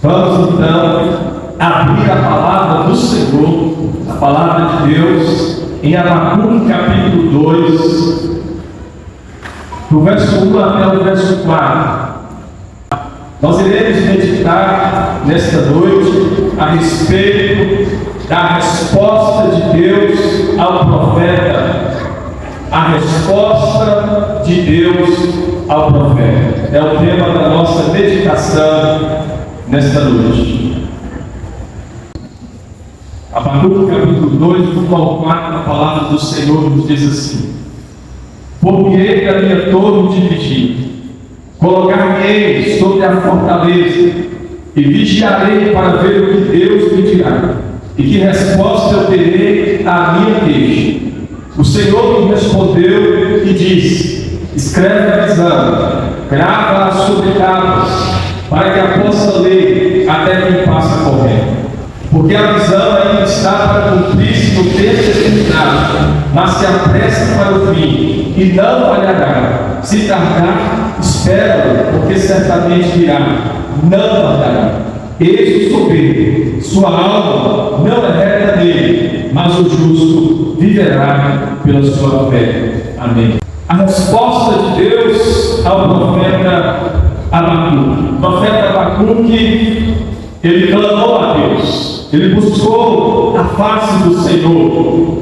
Vamos então abrir a palavra do Senhor, a palavra de Deus, em Abacuque capítulo 2, do verso 1 até o verso 4. Nós iremos meditar nesta noite a respeito da resposta de Deus ao profeta. A resposta de Deus ao profeta é o tema da nossa meditação nesta noite. Abacuque capítulo 2, do 1 ao 4, a palavra do Senhor nos diz assim: Porque da minha torre de vigia, colocar-me-ei sobre a fortaleza, e vigiarei para ver o que Deus me dirá, e que resposta eu terei à minha queixa. O Senhor me respondeu e disse: Escreve a visão, grava-a sobre tábuas, para que a possa ler até quem passa correndo. Porque a visão ainda está para cumprir-se no tempo determinado, mas se apressa para o fim, e não falhará. Se tardar, espera, porque certamente virá, não tardará. Eis o soberbo, sua alma não é reta nele, mas o justo viverá pela sua fé. Amém. A resposta de Deus ao profeta Abacuque. O profeta Abacuque, ele clamou a Deus, ele buscou a face do Senhor,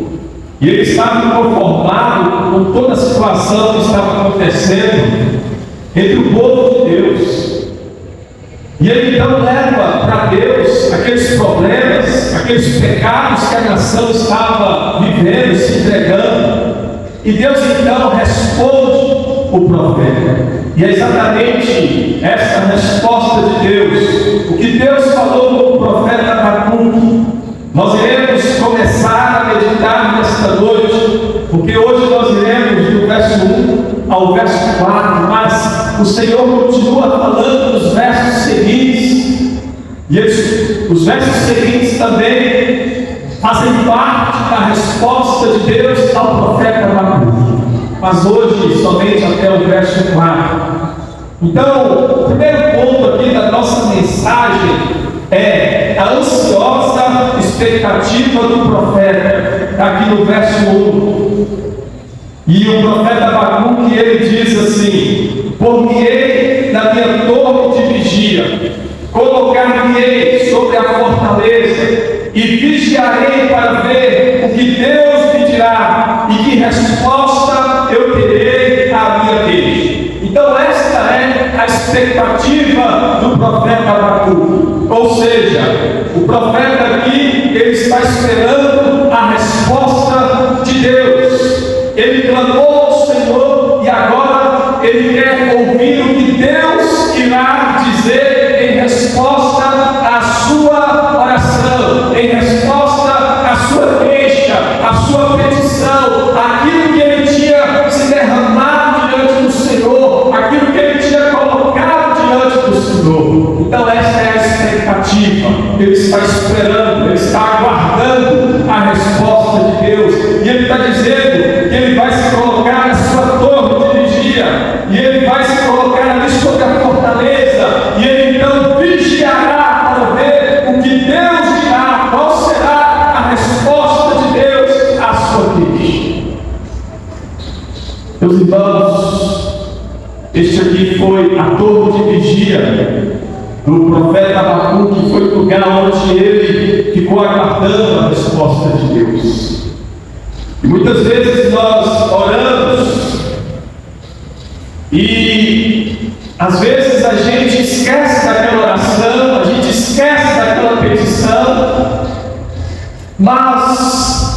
e ele estava inconformado com toda a situação que estava acontecendo entre o povo de Deus. E ele então leva para Deus aqueles problemas, aqueles pecados que a nação estava vivendo, se entregando. E Deus então responde o profeta. E é exatamente essa resposta de Deus, o que Deus falou no profeta Abacuque. Nós iremos começar a meditar nesta noite, porque hoje nós iremos do verso 1 ao verso 4, mas o Senhor continua falando nos versos seguintes, e os versos seguintes também fazem parte da resposta de Deus ao profeta Abacuque, mas hoje somente até o verso 4. Então, o primeiro ponto aqui da nossa mensagem é a ansiosa expectativa do profeta, aqui no verso 1. E o profeta Abacuque, ele diz assim: Por-me-ei na minha torre de vigia, colocar-me-ei sobre a fortaleza, e vigiarei para ver o que Deus me dirá, e que resposta eu terei à minha queixa. Então esta é a expectativa do profeta Abacuque. Ou seja, o profeta aqui, ele está esperando a resposta de Deus. Ele clamou ao Senhor e agora ele quer ouvir o que Deus irá dizer em resposta à sua oração, em resposta à sua queixa, à sua petição, aquilo que ele tinha se derramado diante do Senhor, aquilo que ele tinha colocado diante do Senhor. Então esta é a expectativa. Ele está esperando, ele está aguardando a resposta de Deus, e ele está dizendo que ele vai se colocar na sua torre de vigia, e ele vai se colocar ali sobre a fortaleza, e ele então vigiará para ver o que Deus dirá, qual será a resposta de Deus à sua queixa. Meus irmãos, este aqui foi a torre de vigia do profeta Abacuque, foi o lugar onde ele ficou aguardando a resposta de Deus. E muitas vezes nós oramos e às vezes a gente esquece daquela oração, a gente esquece daquela petição, mas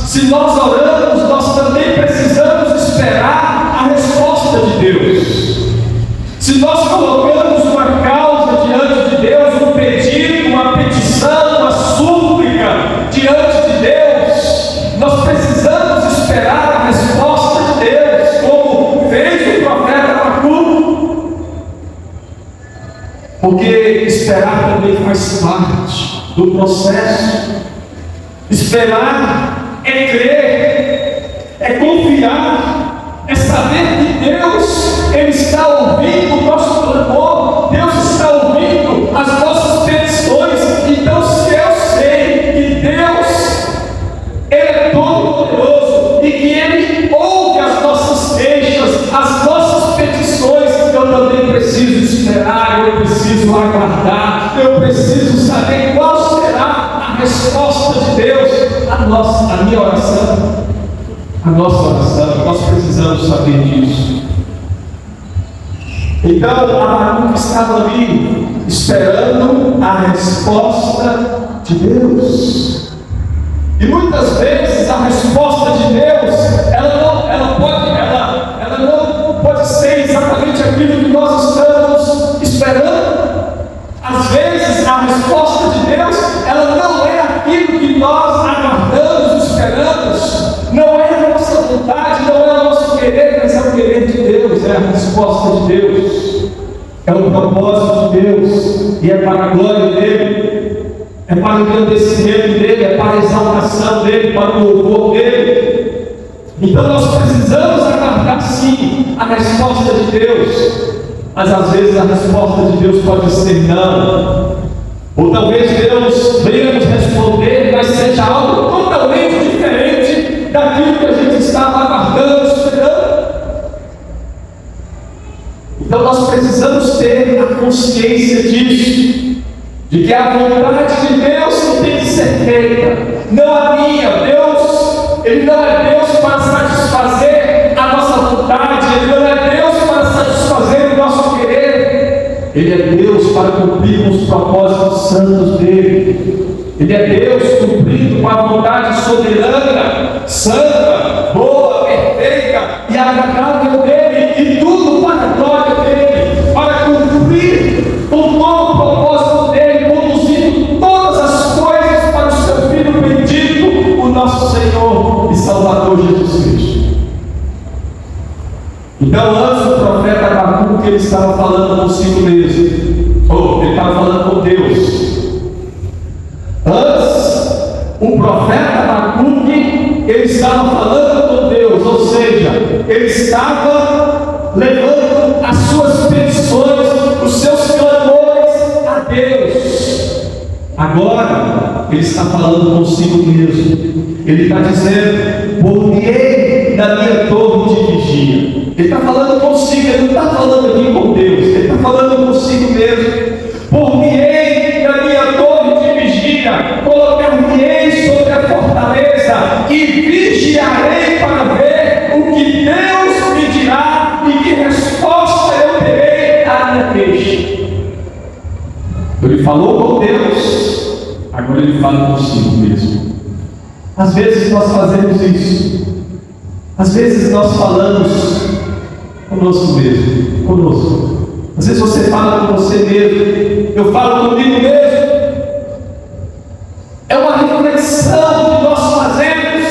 se nós oramos, nós também precisamos esperar a resposta de Deus. Se nós colocamos uma causa diante de Deus, um pedido, uma petição, uma súplica diante de Deus, nós precisamos esperar a resposta de Deus, como fez o profeta Abacuque, porque esperar também faz parte do processo. Esperar é crer, é confiar, é saber que Deus, Ele está ouvindo o nosso clamor, Deus está ouvindo as nossas petições. preciso saber qual será a resposta de Deus à minha oração, à nossa oração. Nós precisamos saber disso. Então, Abacuque estava ali, esperando a resposta de Deus. E muitas vezes a resposta de Deus, ela não pode ser exatamente aquilo que nós estamos esperando. Às vezes a resposta de Deus, ela não é aquilo que nós aguardamos, esperamos. Não é a nossa vontade, não é o nosso querer, mas é o querer de Deus, é a resposta de Deus. É o propósito de Deus, e é para a glória dele, é para o engrandecimento dele, é para a exaltação dele, para o louvor dele. Então nós precisamos aguardar sim a resposta de Deus, mas às vezes a resposta de Deus pode ser não, ou talvez Deus venha nos responder, mas seja algo totalmente diferente daquilo que a gente estava aguardando, esperando. Então nós precisamos ter a consciência disso, de que a vontade de Deus que tem que ser feita, não a minha. Deus, Ele não é Deus para satisfazer a nossa vontade, Ele não é Deus para satisfazer o nosso querer, Ele é Deus para cumprir com os propósitos santos dEle. Ele é Deus cumprindo com a vontade soberana, santa, boa, perfeita e agradável dEle, e tudo para a glória dEle, para cumprir com todo o propósito dEle, conduzindo todas as coisas para o seu Filho bendito, o nosso Senhor e Salvador Jesus Cristo. Então, antes o profeta Abacuque, ele estava falando consigo mesmo, ou ele estava falando com Deus. Antes, o profeta Abacuque, ele estava falando com Deus, ou seja, ele estava levando as suas petições, os seus clamores a Deus. Agora, ele está falando consigo mesmo. Ele está dizendo: por-me-ei na minha torre de vigia. Ele está falando consigo, ele não está falando aqui com Deus, ele está falando consigo mesmo. Por-me-ei na minha torre de vigia, colocar-me-ei sobre a fortaleza e vigiarei para ver o que Deus me dirá e que resposta eu terei à minha queixa. Ele falou com Deus, agora ele fala consigo mesmo. Às vezes nós fazemos isso. Às vezes nós falamos conosco mesmo, conosco. Às vezes você fala com você mesmo, eu falo comigo mesmo. É uma reflexão que nós fazemos.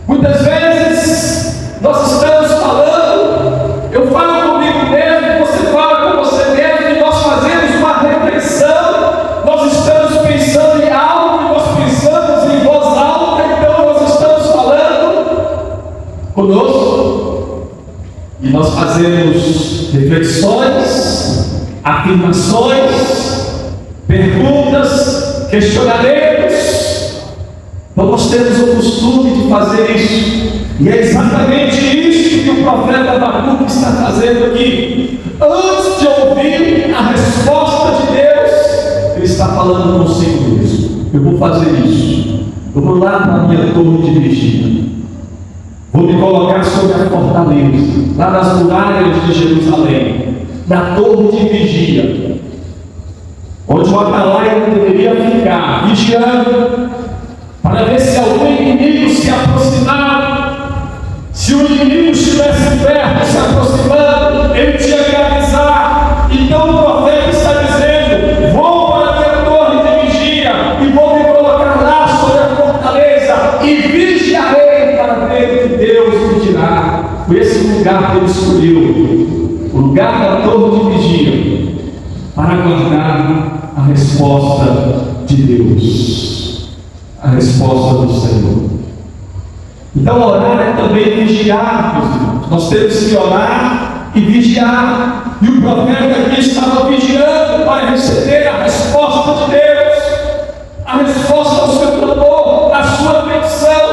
Muitas vezes nós estamos falando, eu falo comigo mesmo, você fala com você mesmo, e nós fazemos uma reflexão. Nós estamos pensando em algo, e nós pensamos em voz alta, então nós estamos falando conosco. E nós fazemos reflexões, afirmações, perguntas, questionamentos. Então nós temos o costume de fazer isso. E é exatamente isso que o profeta Abacuque está fazendo aqui. Antes de ouvir a resposta de Deus, ele está falando consigo mesmo: eu vou fazer isso. Eu vou lá para a minha torre de vigia. Vou me colocar sobre a fortaleza, lá nas muralhas de Jerusalém, na torre de vigia, onde o atalaia deveria ficar, vigiando, para ver se algum inimigo se aproximava. Se o inimigo estivesse perto, se aproximando, ele tinha que avisar. Então o profeta está dizendo: vou para a minha torre de vigia e vou me colocar lá sobre a fortaleza e vigiarei para ver o que Deus me dirá. Foi esse lugar que ele escolheu, o lugar da torre de vigia, para aguardar a resposta de Deus, a resposta do Senhor. Então orar é também vigiar, meus irmãos. Nós temos que orar e vigiar. E o profeta aqui estava vigiando para receber a resposta de Deus, a resposta ao seu clamor, à sua petição.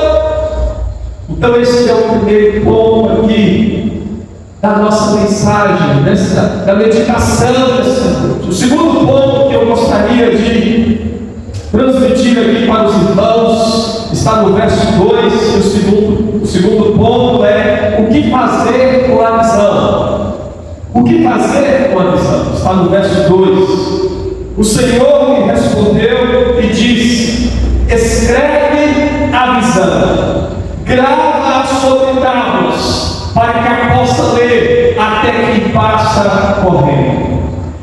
Então esse é o primeiro ponto aqui da nossa mensagem, da meditação dessa noite. O segundo ponto que eu gostaria de diga aqui para os irmãos, está no verso 2, o segundo ponto é o que fazer com a visão. O que fazer com a visão? Está no verso 2. O Senhor me respondeu e disse: escreve a visão, grava sobre tábuas, para que a possa ler até quem passa correndo.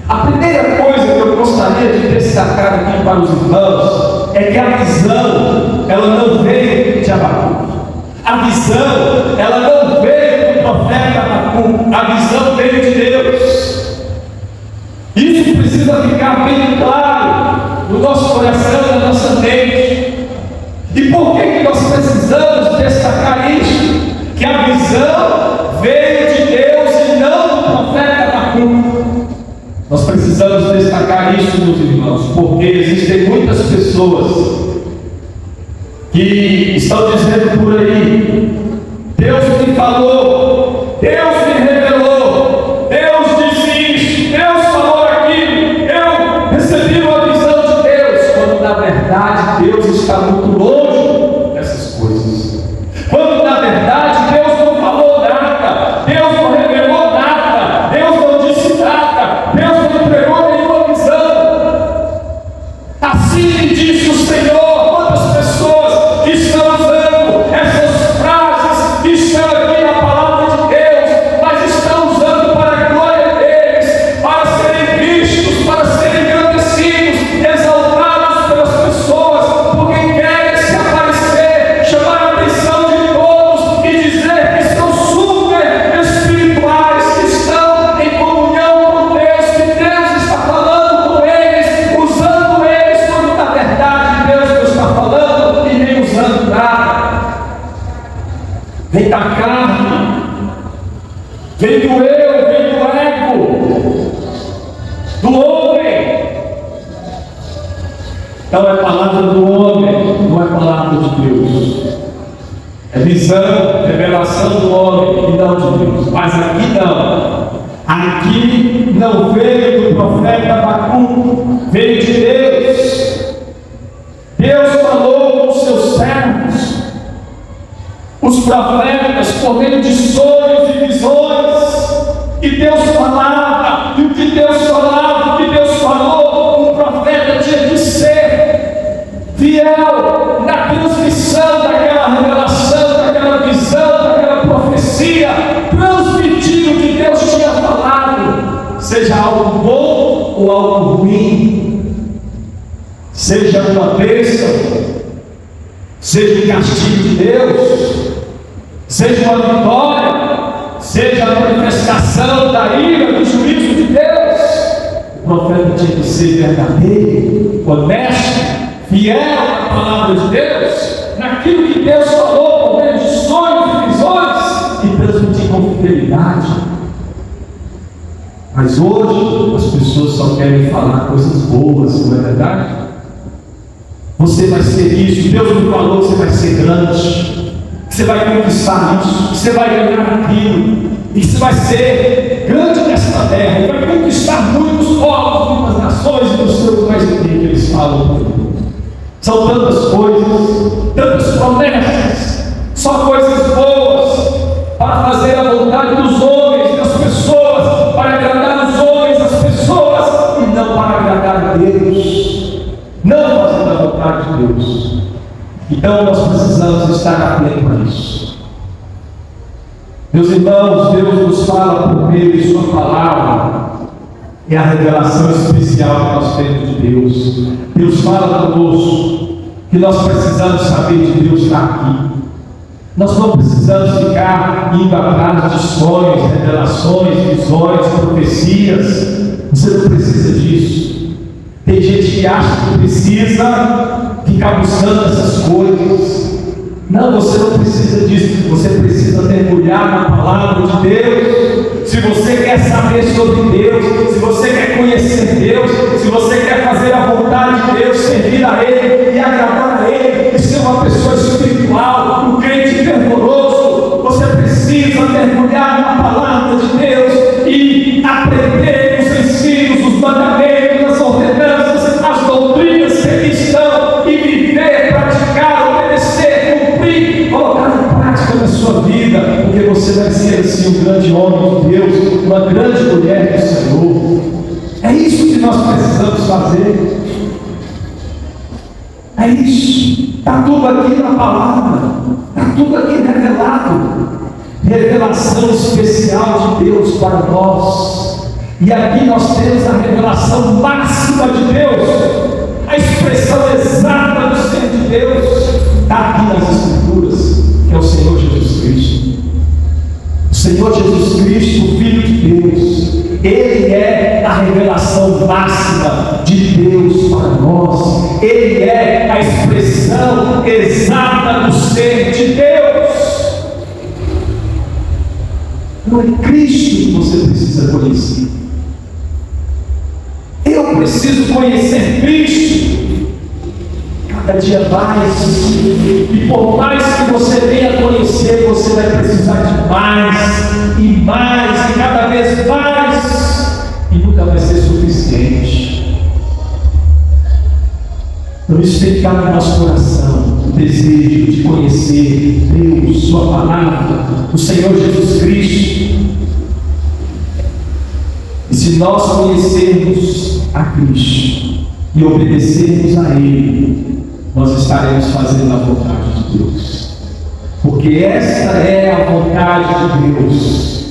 A primeira coisa que eu gostaria de destacar aqui para os irmãos é que a visão, ela não veio de Abacuque. A visão, ela não veio do profeta Abacuque. A visão veio de Deus. Isso precisa ficar bem claro no nosso coração, na nossa mente. E por que nós precisamos destacar isso? Que a visão veio de Deus e não do profeta Abacuque. Nós precisamos destacar isso, meus irmãos, porque existem muitas pessoas que estão dizendo por aí: Deus me falou, Deus me revelou, Deus disse isso, Deus falou aquilo, eu recebi uma visão de Deus, quando na verdade Deus está muito longe dessas coisas. Quando na verdade Deus não falou nada, Deus não revelou nada, Deus não disse nada, Deus não entregou nenhuma visão. Assim me disse o Senhor. Quantas pessoas estão usando essas frases que estão aqui na palavra de Deus, mas estão usando para a glória deles, para serem vistos, para serem engrandecidos, exaltados pelas pessoas, porque querem se aparecer, chamar a atenção de todos e dizer que são super espirituais, que estão em comunhão com Deus, que Deus está falando com eles, usando eles, quando na verdade Deus não está falando e nem usando nada. Vem da carne, vem do eu, vem do ego, do homem. Então é palavra do homem, não é palavra de Deus. É visão, revelação do homem e não de Deus. Mas aqui não. Aqui não veio do profeta Abacuque, veio de Deus. Deus falou com os seus servos, os profetas, por meio de sonhos e visões. E Deus falava, e o que Deus falava, o que Deus falou, o profeta tinha que ser fiel na transmissão daquela revelação, daquela visão, daquela profecia, transmitir o que Deus tinha falado, seja algo bom ou algo ruim, seja uma bênção, seja um castigo de Deus, seja uma vitória, seja a manifestação da ira, do juízo de Deus. O profeta tinha que ser verdadeiro, honesto, fiel à palavra de Deus, naquilo que Deus falou por meio de sonhos e visões, e transmitir com fidelidade. Mas hoje as pessoas só querem falar coisas boas, não é verdade? Você vai ser isso, Deus me falou que você vai ser grande, que você vai conquistar isso, que você vai ganhar aquilo, e que você vai ser grande nesta terra, e vai conquistar muitos povos, muitas nações, e não sei o mais que eles falam por aí. São tantas coisas, tantas promessas, só coisas boas, para fazer a vontade dos homens, das pessoas, para agradar os homens, as pessoas, e não para agradar a Deus, não fazendo a vontade de Deus. Então nós precisamos estar atentos a isso. Meus irmãos, Deus nos fala por meio de sua palavra, é a revelação especial que nós temos de Deus. Deus fala conosco, que nós precisamos saber de Deus está aqui. Nós não precisamos ficar indo atrás de sonhos, revelações, visões, profecias. Você não precisa disso. Tem gente que acha que precisa ficar buscando essas coisas. Não, você não precisa disso. Você precisa mergulhar na palavra de Deus. Se você quer saber sobre Deus, se você quer conhecer Deus, se você quer fazer a vontade de Deus, servir a Ele e agradar a Ele, e ser uma pessoa espiritual, um crente fervoroso, você precisa mergulhar na palavra de Deus e aprender os ensinos, os mandamentos, as ordenanças, as doutrinas que aqui estão, e viver assim um grande homem de Deus, uma grande mulher do Senhor. É isso que nós precisamos fazer. É isso. Está tudo aqui na palavra. Está tudo aqui revelado. Revelação especial de Deus para nós. E aqui nós temos a revelação máxima de Deus. A expressão exata do ser de Deus. Está aqui nas Escrituras, que é o Senhor Jesus Cristo. O Senhor Jesus Cristo, o Filho de Deus. Ele é a revelação máxima de Deus para nós. Ele é a expressão exata do ser de Deus. Não é Cristo que você precisa conhecer. Eu preciso conhecer Cristo. Cada dia mais. E por mais que você venha conhecer, você vai precisar de mais e mais e cada vez mais. E nunca vai ser suficiente. Por isso tem que estar no nosso coração o desejo de conhecer Deus, Sua palavra, o Senhor Jesus Cristo. E se nós conhecermos a Cristo e obedecermos a Ele, nós estaremos fazendo a vontade de Deus. Porque esta é a vontade de Deus.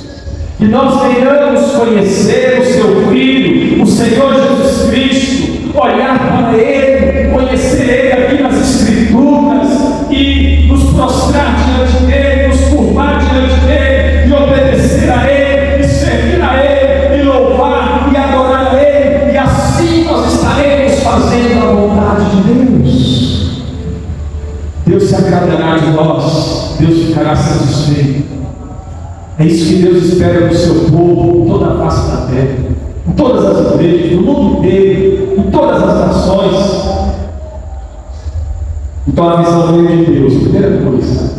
Que nós venhamos conhecer o Seu Filho, o Senhor Jesus Cristo, olhar para Ele, conhecer Ele aqui nas Escrituras e nos prostrar diante dEle, nos curvar diante dEle e obedecer a Ele, e servir a Ele, e louvar e adorar a Ele, e assim nós estaremos fazendo a vontade de Deus. Deus se agradará de nós, Deus ficará satisfeito. É isso que Deus espera do seu povo, em toda a face da terra, em todas as igrejas, no mundo inteiro, em todas as nações. Então a visão veio de Deus, primeira coisa.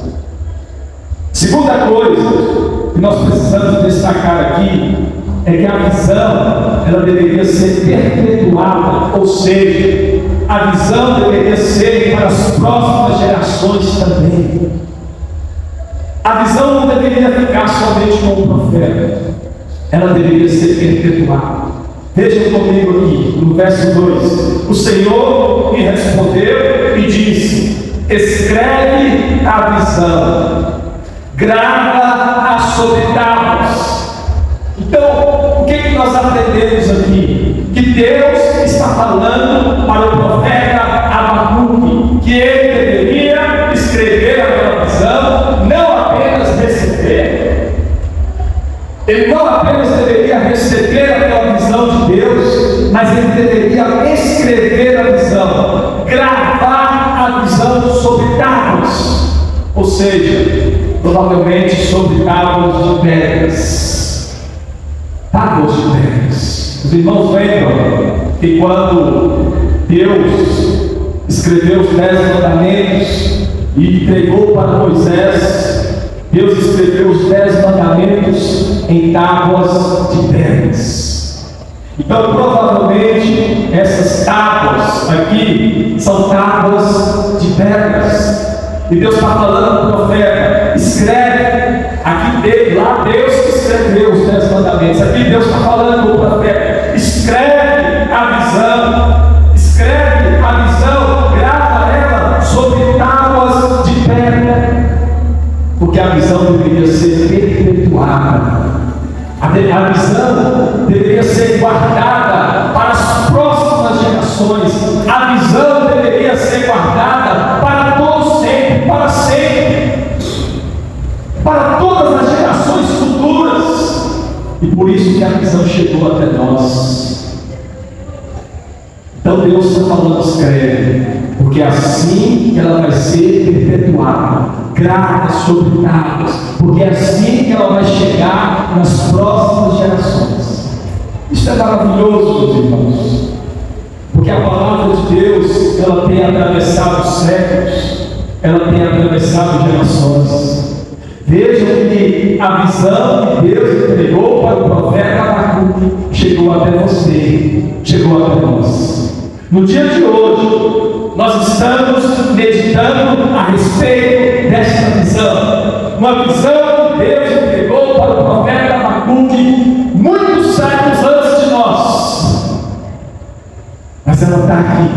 Segunda coisa que nós precisamos destacar aqui é que a visão ela deveria ser perpetuada, ou seja, a visão deveria ser para as próximas gerações também. A visão não deveria ficar somente com o profeta, ela deveria ser perpetuada. Vejam comigo aqui, no verso 2: o Senhor me respondeu e disse: escreve a visão, grava-a sobre tábuas. Então, o que nós aprendemos aqui? Que Deus está falando para o profeta Abacuque que ele deveria escrever aquela visão, não apenas receber. Ele não apenas deveria receber aquela visão de Deus, mas ele deveria escrever a visão, gravar a visão sobre tábuas, ou seja, provavelmente sobre tábuas de pedras. Tábuas de pedras. Os irmãos lembram que quando Deus escreveu os 10 mandamentos e entregou para Moisés, Deus escreveu os 10 mandamentos em tábuas de pedras. Então provavelmente essas tábuas aqui são tábuas de pedras. E Deus está falando para o profeta: escreve. Aqui lá Deus escreveu os 10 mandamentos. Aqui Deus está falando para o profeta: escreve a visão. Escreve a visão, grava ela sobre tábuas de pedra. Porque a visão deveria ser perpetuada. A visão deveria ser guardada para as próximas gerações. A visão deveria ser guardada para todos sempre, para sempre, para todas as gerações futuras. E por isso que a visão chegou até nós. Então Deus está falando: escreve, porque é assim que ela vai ser perpetuada. Grava sobre tábuas, porque é assim que ela vai chegar nas próximas gerações. Isso é maravilhoso, meus irmãos, porque a palavra de Deus ela tem atravessado séculos, ela tem atravessado gerações. Vejam que a visão que Deus entregou para o profeta Abacuque chegou até você, chegou até nós. No dia de hoje, nós estamos meditando a respeito desta visão, uma visão que Deus entregou para o profeta Abacuque muitos séculos antes de nós. Mas ela está aqui,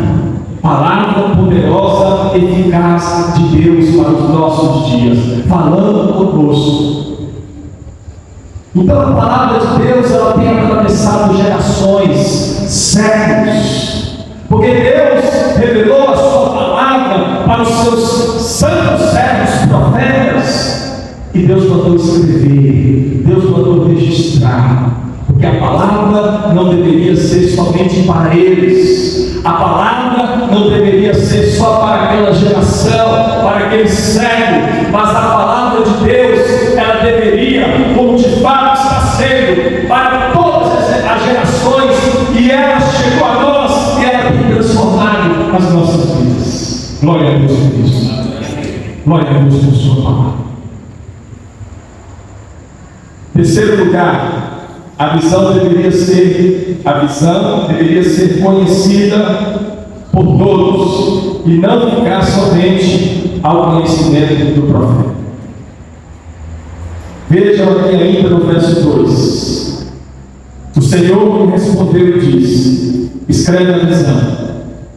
palavra poderosa, eficaz de Deus para os nossos dias, falando conosco. Então a palavra de Deus, ela tem atravessado gerações, séculos, porque Deus revelou a sua palavra para os seus santos servos profetas, e Deus mandou escrever, Deus mandou registrar, porque a palavra não deveria ser somente para eles, a palavra não deveria ser só para aquela geração, para aquele século, mas a palavra de Deus, ela deveria, como de fato está sendo, para todas as gerações, e ela chegou a nós, e ela tem transformado as nossas vidas. Glória a Deus por isso. Glória a Deus por sua palavra. Terceiro lugar, a visão deveria ser conhecida por todos e não ficar somente ao conhecimento do profeta. Vejam aqui ainda no verso 2. O Senhor me respondeu e disse: escreve a visão,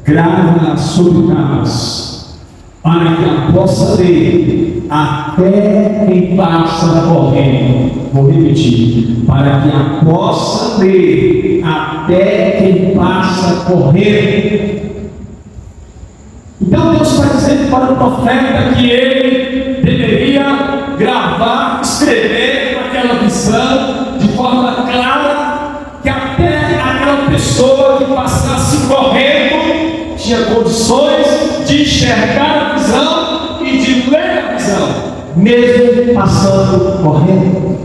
grava-a sobre tábuas, para que a possa ler até quem passa correndo. Vou repetir: para que a possa ler até quem passa correndo. Então Deus está dizendo para o profeta que ele deveria gravar, escrever aquela visão de forma clara, que até aquela pessoa que passasse correndo tinha condições de enxergar a visão e de ler a visão, mesmo passando correndo.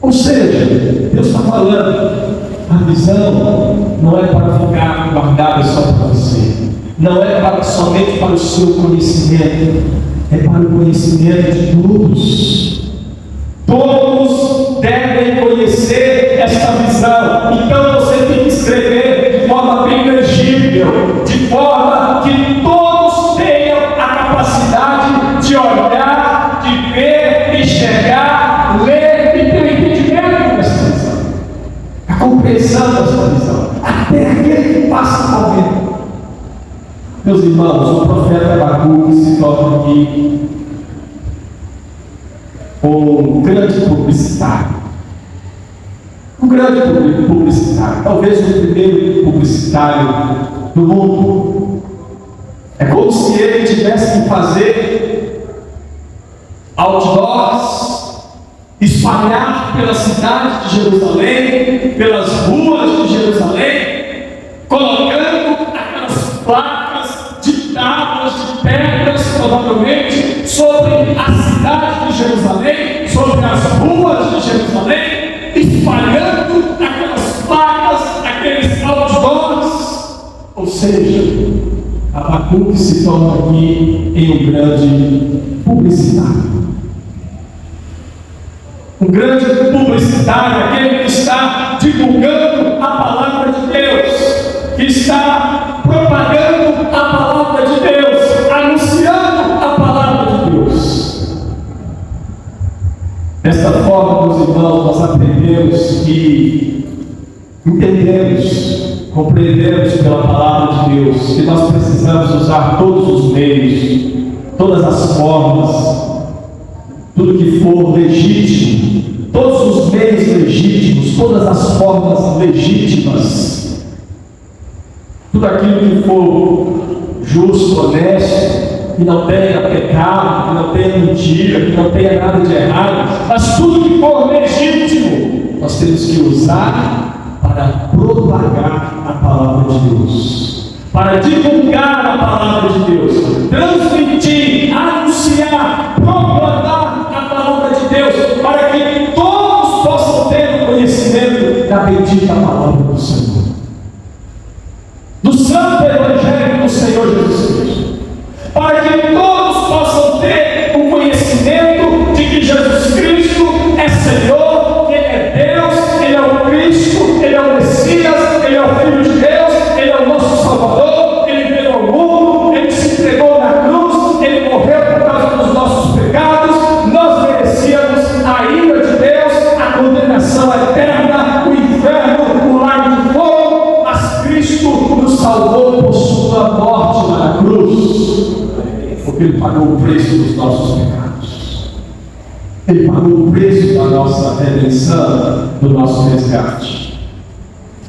Ou seja, Deus está falando, a visão não é para ficar guardada só para você, não é somente para o seu conhecimento, é para o conhecimento de todos. Todos devem conhecer esta visão. Então você tem que escrever de forma bem legível, de forma que todos tenham a capacidade de olhar, de ver, enxergar, ler e ter o entendimento dessa visão, a compreensão dessa visão, até aquele que passa correndo. Meus irmãos, o profeta Abacuque se torna aqui um grande publicitário. Um grande publicitário, talvez o primeiro publicitário do mundo. É como se ele tivesse que fazer outdoors, espalhar pela cidade de Jerusalém, pelas ruas de Jerusalém, colocando aquelas placas de tábuas de pedras, provavelmente, sobre a cidade de Jerusalém, sobre as ruas de Jerusalém, espalhando aquelas placas, aqueles outdoors. Ou seja, Abacuque se torna aqui em um grande publicitário. Um grande publicitário, aquele que está divulgando a palavra de Deus, que está propagando a palavra de Deus, anunciando a palavra de Deus. Desta forma, meus irmãos, nós aprendemos e entendemos, compreendemos pela palavra de Deus que nós precisamos usar todos os meios, todas as formas, tudo que for legítimo, todos os meios legítimos, todas as formas legítimas, tudo aquilo que for justo, honesto, que não tenha pecado, que não tenha mentira, que não tenha nada de errado, mas tudo que for legítimo, nós temos que usar para propagar a palavra de Deus, para divulgar a palavra de Deus, transmitir, anunciar, proclamar a palavra de Deus, para que todos possam ter o conhecimento da bendita palavra do Senhor, do santo evangelho do Senhor Jesus Cristo, para que todos possam ter o conhecimento de que Jesus Cristo é Senhor, que Ele é Deus, Ele é o Cristo, Ele é o Messias, Ele é o Filho de Deus, Ele é o nosso Salvador, Ele veio ao mundo, Ele se entregou na cruz, Ele morreu por causa dos nossos pecados, nós merecíamos a ira de Deus, cruz, porque Ele pagou o preço dos nossos pecados. Ele pagou o preço da nossa redenção, do nosso resgate.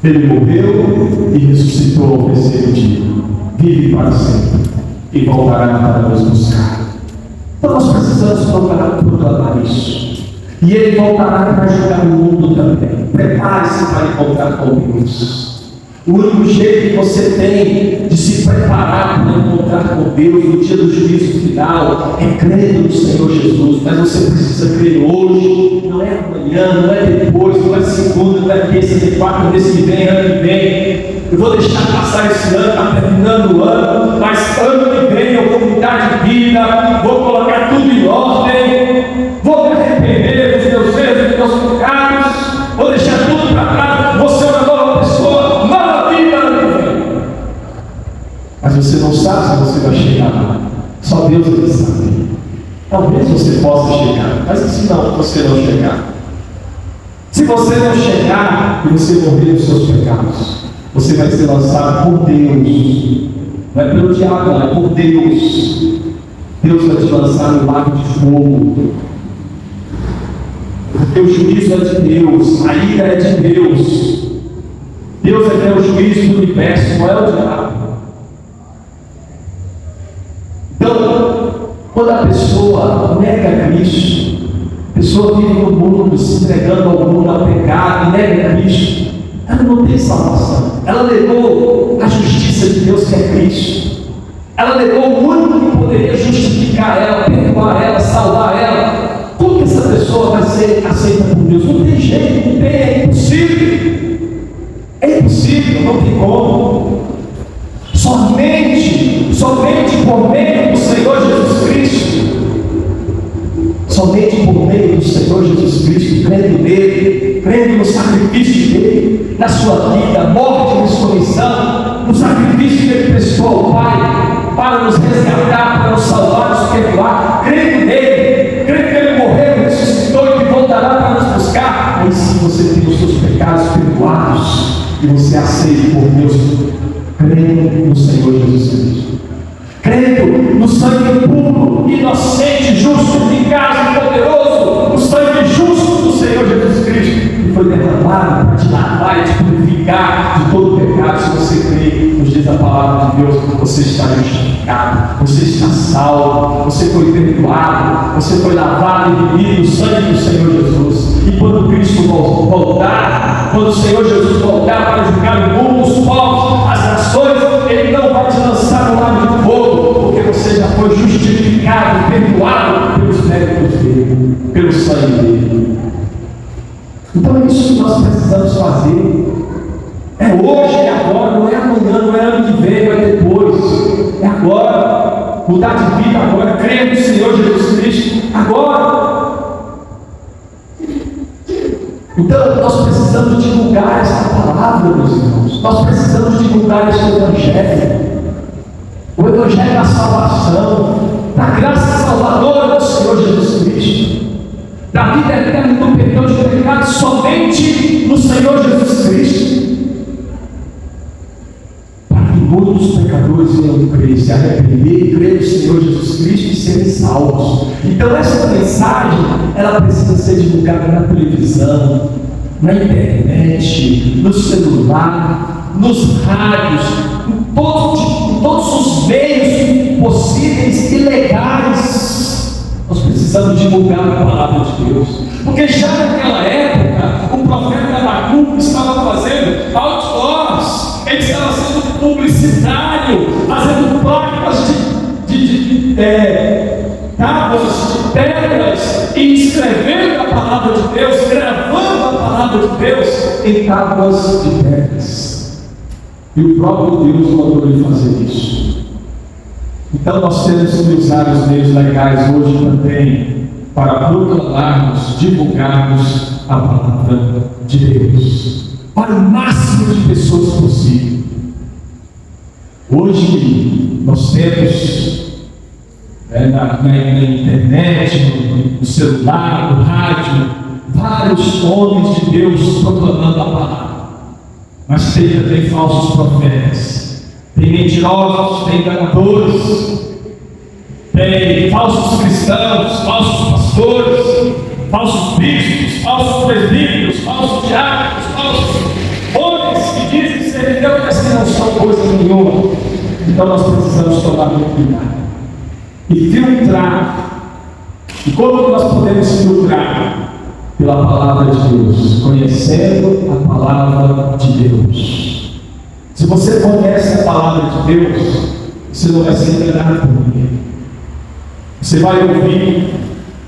Ele morreu e ressuscitou ao terceiro dia. Vive para sempre e voltará para nos buscar. Então nós precisamos proclamar isso. E Ele voltará para julgar o mundo também. Prepare-se para encontrar com Deus. O único jeito que você tem de se preparar para encontrar com Deus no dia do juízo final é crendo no Senhor Jesus. Mas você precisa crer hoje, não é amanhã, não é depois, não é segunda, não é terça, nem quarta, mês que vem, ano que vem. Eu vou deixar passar esse ano, está terminando o ano, mas ano que vem eu vou mudar de vida, vou colocar tudo em ordem, vou me arrepender dos meus erros, dos meus pecados, vou deixar tudo para trás, vou ser uma nova pessoa, nova vida ano que vem. Mas você não sabe se você vai chegar lá, só Deus é que sabe. Talvez você possa chegar, mas e se não, você não chegar? Se você não chegar e você morrer dos seus pecados, você vai ser lançado por Deus. Não é pelo diabo, não, é por Deus. Deus vai te lançar no lago de fogo. Porque o juízo é de Deus, a ira é de Deus. Deus é que é o juiz do universo, não é o diabo. Então, quando a pessoa nega Cristo, a pessoa vive no mundo, se entregando ao mundo, ao pecado, nega Cristo, ela não tem salvação. Ela negou a justiça de Deus, que é Cristo. Ela negou o único que poderia justificar ela, perdoar ela, salvar ela. Como que essa pessoa vai ser aceita por Deus? Não tem jeito, não tem, é impossível. É impossível, não tem como. Somente por meio do Senhor Jesus Cristo. Somente por meio do Senhor Jesus Cristo, crendo nele, crendo no sacrifício dele, na sua vida, morte e ressurreição, no sacrifício que ele prestou ao Pai, para nos resgatar, para nos salvar, nos perdoar, crendo nele, crendo que ele morreu, ressuscitou e que voltará para nos buscar. Aí sim você tem os seus pecados perdoados e você aceita por Deus, crendo no Senhor Jesus Cristo. Crendo no sangue puro, inocente, justo, eficaz e poderoso, o sangue justo do Senhor Jesus Cristo, que foi derramado para te lavar e te purificar de todo pecado. Se você crê, nos diz a palavra de Deus, você está justificado, você está salvo, você foi perdoado, você foi lavado e remido no sangue do Senhor Jesus. E quando Cristo voltar, quando o Senhor Jesus voltar para julgar o mundo, os povos, as nações, Ele não vai te lançar no lago de fogo, porque você já foi justificado, perdoado pelos méritos dele, pelo sangue dele. Então é isso que nós precisamos fazer. É hoje, é agora, não é amanhã, não é ano que vem, não é depois. É agora. Mudar de vida agora, crer no Senhor Jesus Cristo agora. Então nós precisamos divulgar essa palavra, meus irmãos. Nós precisamos divulgar esse evangelho. O evangelho da salvação, da graça salvadora do Senhor Jesus Cristo, da vida eterna e do perdão de pecados somente no Senhor Jesus Cristo, para que muitos pecadores venham crer, se arrepender e crer no Senhor Jesus Cristo e serem salvos. Então essa mensagem, ela precisa ser divulgada na televisão, na internet, no celular, nos rádios, em todos os meios possíveis e legais. Nós precisamos divulgar a palavra de Deus, porque já naquela época o profeta Abacuque estava fazendo outdoors, ele estava sendo publicitário, fazendo placas de tábuas de pedras e escrevendo a palavra de Deus, gravando a palavra de Deus em tábuas de pedras. E o próprio Deus mandou ele fazer isso. Então nós temos que usar os meios legais hoje também para proclamarmos, divulgarmos a palavra de Deus para o máximo de pessoas possível. Hoje nós temos na internet, no celular, no rádio, vários homens de Deus proclamando a palavra. Mas tem também falsos profetas tem mentirosos, tem enganadores, tem falsos cristãos, falsos pastores, falsos bispos, falsos presbíteros, falsos diáconos, falsos homens que dizem ser de Deus, mas que não são coisa nenhuma. Então nós precisamos tomar muito cuidado e filtrar. E como nós podemos filtrar? Pela palavra de Deus, conhecendo a palavra de Deus. Se você conhece a palavra de Deus, você não vai ser enganado por ninguém. Você vai ouvir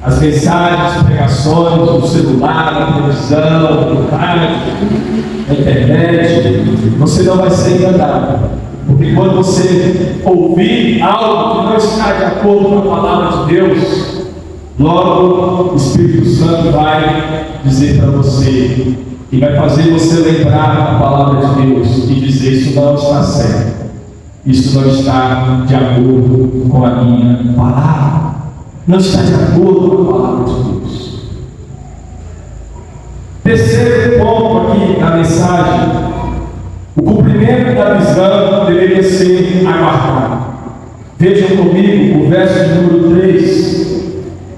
as mensagens, as pregações do celular, da televisão, do rádio, da internet. Você não vai ser enganado. Porque quando você ouvir algo que não está de acordo com a palavra de Deus, logo o Espírito Santo vai dizer para você e vai fazer você lembrar a palavra de Deus e dizer: isso não está certo, isso não está de acordo com a minha palavra, não está de acordo com a palavra de Deus. Terceiro ponto aqui na mensagem: o cumprimento da visão deveria ser aguardado. Vejam comigo o verso de número 3.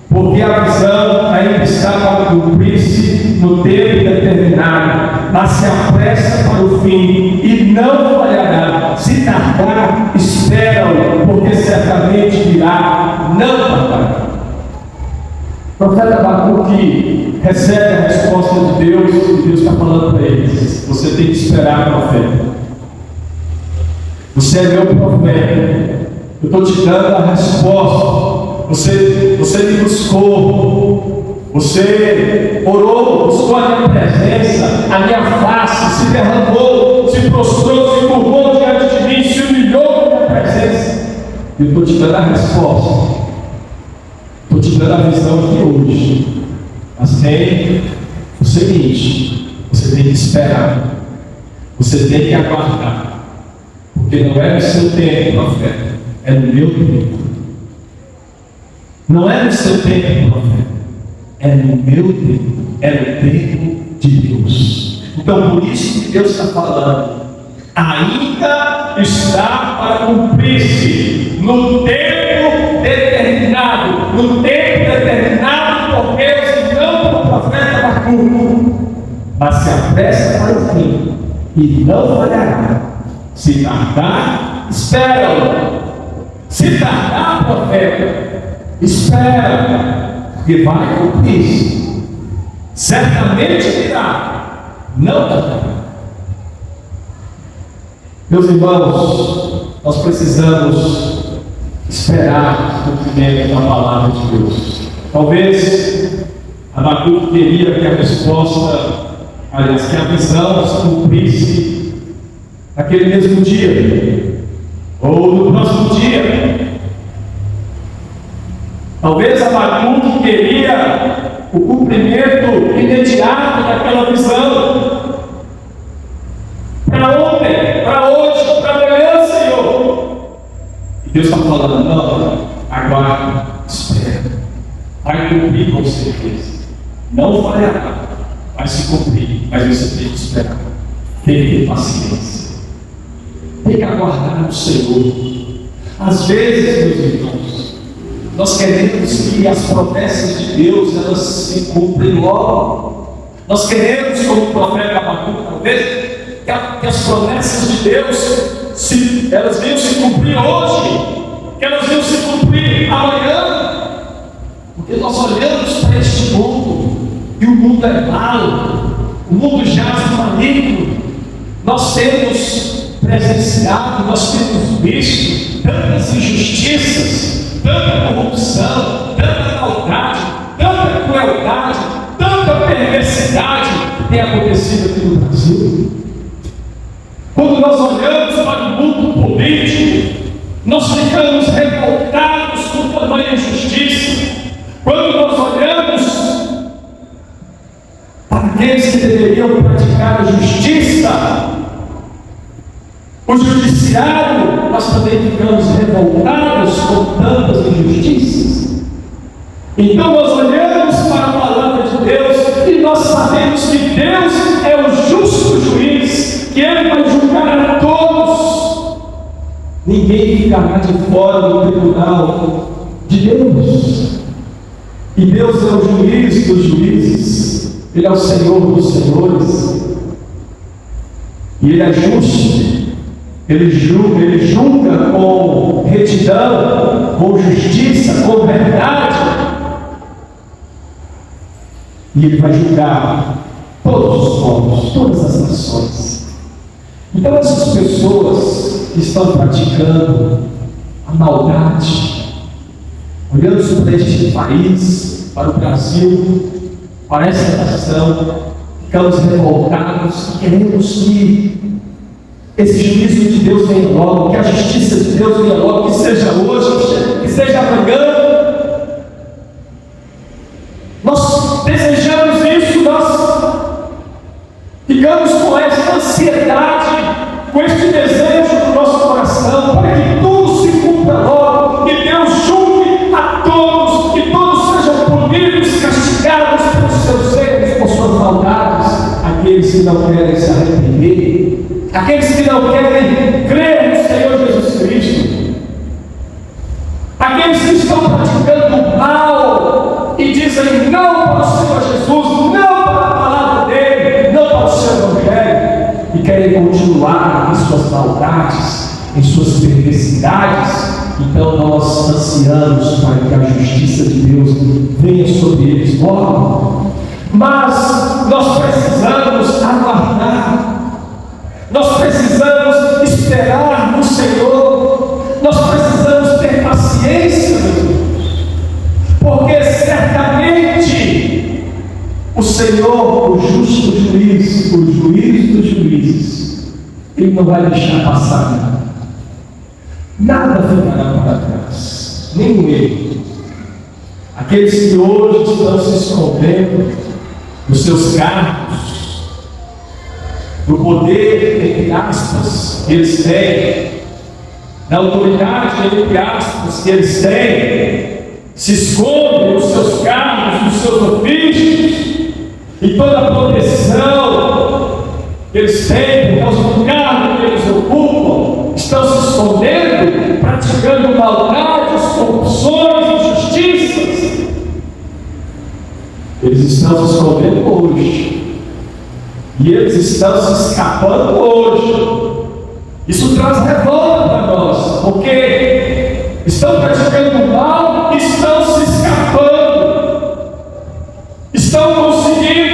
Porque a visão ainda está para cumprir-se no tempo determinado, mas se apressa para o fim e não falhará. Se tardar, espera-o, porque certamente virá, não tardará. O profeta Abacuque recebe a resposta de Deus e Deus está falando para eles: você tem que esperar, profeta. Você é meu profeta, eu estou te dando a resposta. Você me buscou, você orou, buscou a minha presença, a minha face, se derramou, se prostrou, se curvou diante de mim, se humilhou na minha presença. Eu estou te dando a resposta, estou te dando a visão aqui hoje. Mas tem o seguinte: você tem que esperar, você tem que aguardar, porque não é no seu tempo, profeta, é no meu tempo. Não é no seu tempo, profeta, é no meu tempo, é no tempo de Deus. Então, por isso que Deus está falando, ainda está para cumprir-se no tempo determinado, por Deus e não pelo profeta Abacuque. Mas se apressa para o fim e não falhará. Se tardar, espera-o. Se tardar, profeta, espera, porque vai cumprir. Certamente virá, não tardará. Meus irmãos, nós precisamos esperar o cumprimento da palavra de Deus. Talvez Abacuque queria que a resposta, aliás, que a visão se cumprisse naquele mesmo dia, ou no próximo dia. Talvez Abacuque queria o cumprimento imediato daquela visão. Para ontem, para hoje, para amanhã, Senhor. E Deus está falando: não, aguarde, espera. Vai cumprir com certeza. Não falhará, vai se cumprir, mas você tem que esperar. Tem que ter paciência. Tem que aguardar no Senhor. Às vezes, meus irmãos, nós queremos que as promessas de Deus elas se cumprem logo. Nós queremos, como o profeta Abacuque, talvez, que as promessas de Deus elas venham se cumprir hoje, que elas venham se cumprir amanhã, porque nós olhamos para este mundo e o mundo é mau, o mundo jaz no maligno. Nós temos presenciado, nós temos visto tantas injustiças, tanta corrupção, tanta maldade, tanta crueldade, tanta perversidade que tem acontecido aqui no Brasil. Quando nós olhamos para o mundo político, nós ficamos revoltados com tamanha injustiça. Quando nós olhamos para aqueles que deveriam praticar a justiça, o judiciário, nós também ficamos revoltados com tantas injustiças. Então nós olhamos para a palavra de Deus e nós sabemos que Deus é o justo juiz, que Ele vai julgar a todos. ninguém ficará de fora do tribunal de Deus. E Deus é o juiz dos juízes, Ele é o Senhor dos senhores, e Ele é justo, Ele julga com retidão, com justiça, com verdade, e Ele vai julgar todos os povos, todas as nações. Então essas pessoas que estão praticando a maldade, olhando para este país, para o Brasil, para essa nação, ficamos revoltados e queremos que esse juízo de Deus venha logo, que a justiça de Deus venha logo, que seja hoje, que seja amanhã. Nós desejamos isso, nós ficamos com essa ansiedade, com este desejo no nosso coração, para que tudo se cumpra logo, e Deus julgue a todos, que todos sejam punidos, castigados pelos seus erros, por suas maldades, aqueles que não querem se arrepender, aqueles que não querem crer no Senhor Jesus Cristo, aqueles que estão praticando mal e dizem não para o Senhor Jesus, não para a palavra dele, não para o seu evangelho, e querem continuar em suas maldades, em suas perversidades. Então nós ansiamos para que a justiça de Deus venha sobre eles logo, mas nós precisamos aguardar, nós precisamos esperar no Senhor, nós precisamos ter paciência, porque certamente o Senhor, o justo juiz, o juiz dos juízes, Ele não vai deixar passar nada ficará para trás, nem o erro. Aqueles que hoje estão se escondendo dos seus cargos, do poder, entre aspas, que eles têm, da autoridade, entre aspas, que eles têm, se escondem dos seus cargos, dos seus ofícios, e toda a proteção que eles têm por causa do cargo que eles ocupam, estão se escondendo, praticando maldades, corrupções, injustiças. Eles estão se escondendo hoje, e eles estão se escapando hoje. Isso traz revolta para nós, porque estão praticando mal, estão se escapando, estão conseguindo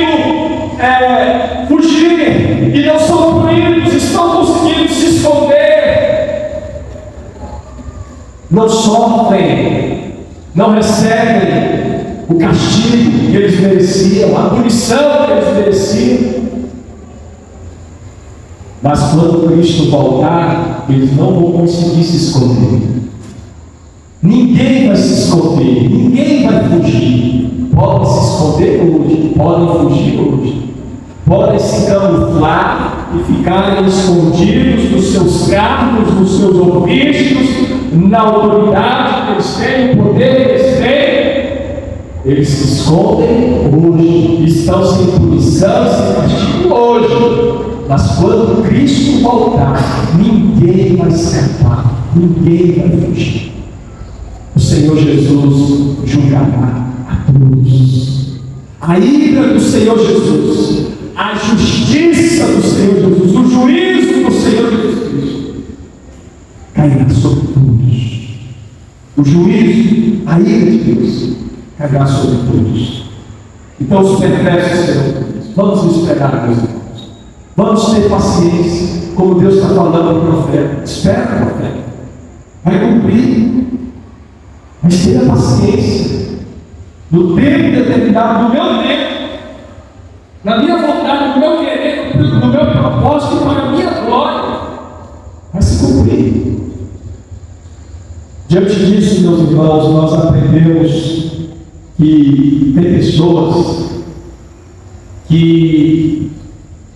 fugir e não são punidos, estão conseguindo se esconder, não sofrem, não recebem o castigo que eles mereciam, a punição que eles mereciam. Mas quando Cristo voltar, eles não vão conseguir se esconder. Ninguém vai se esconder, ninguém vai fugir. Podem se esconder hoje, podem fugir hoje, podem se camuflar e ficarem escondidos nos seus cargos, nos seus ofícios, na autoridade que eles têm, o poder que eles têm. Eles se escondem hoje, estão sem punição, sem castigo hoje. Mas quando Cristo voltar, ninguém vai escapar, ninguém vai fugir. O Senhor Jesus julgará a todos. A ira do Senhor Jesus, a justiça do Senhor Jesus, o juízo do Senhor Jesus Cristo cairá sobre todos. O juízo, a ira de Deus cairá sobre todos. Então os perversos serão todos. Vamos esperar, meus irmãos. Vamos ter paciência, como Deus está falando para o profeta. Espera, profeta, vai cumprir, mas tenha paciência, no tempo determinado, no meu tempo, na minha vontade, no meu querer, no meu propósito, para a minha glória, vai se cumprir. Diante disso, meus irmãos, nós aprendemos que tem pessoas que